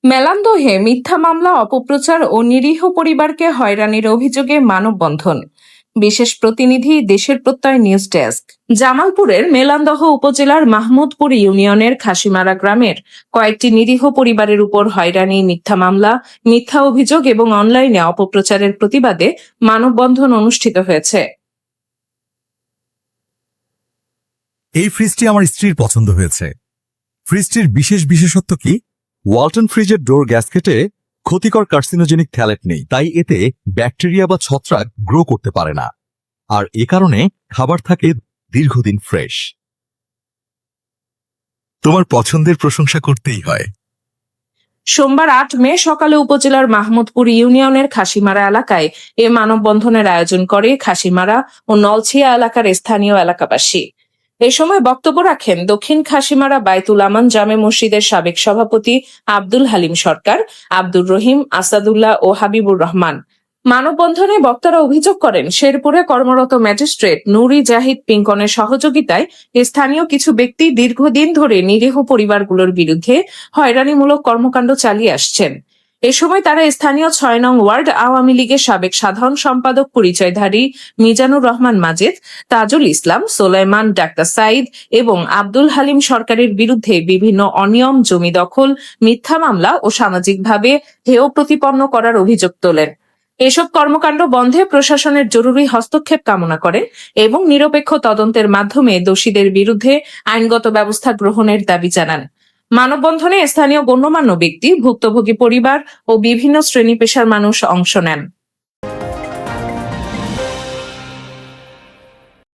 মেলান্দহে মিথ্যা মামলা, অপপ্রচার ও নিরীহ পরিবারকে হয়রানির অভিযোগে মানববন্ধন। বিশেষ প্রতিনিধি, দেশের প্রত্যয় নিউজ ডেস্ক। জামালপুরের মেলান্দহ উপজেলার মাহমুদপুর ইউনিয়নের খাসিমারা গ্রামের কয়েকটি নিরীহ পরিবারের উপর হয়রানি, মিথ্যা মামলা, মিথ্যা অভিযোগ এবং অনলাইনে অপপ্রচারের প্রতিবাদে মানববন্ধন অনুষ্ঠিত হয়েছে। এই ফ্রিজটি আমার স্ত্রীর পছন্দ হয়েছে। ফ্রিজটির বিশেষত্ব কি? ওয়ালটন ফ্রিজের ডোর গ্যাসকেটে ক্ষতিকর কার্সিনোজেনিক থ্যালেট নেই, তাই এতে ব্যাকটেরিয়া বা ছত্রাক গ্রো করতে পারে না, আর এ কারণে খাবার থাকে দীর্ঘদিন ফ্রেশ। তোমার পছন্দের প্রশংসা করতেই হয়। সোমবার ৮ মে সকালে উপজেলার মাহমুদপুর ইউনিয়নের খাসিমারা এলাকায় এ মানববন্ধনের আয়োজন করে খাসিমারা ও নলছিয়া এলাকার স্থানীয় এলাকাবাসী। এ সময় বক্তব্য রাখেন দক্ষিণ খাসিমারা বাইতুল আমান জামে মসজিদের সাবেক সভাপতি আব্দুল হালিম সরকার, আব্দুর রহিম, আসাদুল্লাহ ও হাবিবুর রহমান। মানববন্ধনে বক্তারা অভিযোগ করেন, শেরপুরে কর্মরত ম্যাজিস্ট্রেট নুরি জাহিদ পিঙ্কনের সহযোগিতায় স্থানীয় কিছু ব্যক্তি দীর্ঘদিন ধরে নিরীহ পরিবারগুলোর বিরুদ্ধে হয়রানিমূলক কর্মকাণ্ড চালিয়ে আসছেন। এ সময় তারা স্থানীয় ৬ নং ওয়ার্ড আওয়ামী লীগের সাবেক সাধারণ সম্পাদক পরিচয়ধারী মিজানুর রহমান মাজেদ, তাজুল ইসলাম, সোলাইমান, ডাক্তার সাইদ এবং আব্দুল হালিম সরকারের বিরুদ্ধে বিভিন্ন অনিয়ম, জমি দখল, মিথ্যা মামলা ও সামাজিকভাবে হেয় প্রতিপন্ন করার অভিযোগ তোলেন। এসব কর্মকাণ্ড বন্ধে প্রশাসনের জরুরি হস্তক্ষেপ কামনা করেন এবং নিরপেক্ষ তদন্তের মাধ্যমে দোষীদের বিরুদ্ধে আইনগত ব্যবস্থা গ্রহণের দাবি জানান। মানববন্ধনে স্থানীয় গণ্যমান্য ব্যক্তি, ভুক্তভোগী পরিবার ও বিভিন্ন শ্রেণী পেশার মানুষ অংশ নেন।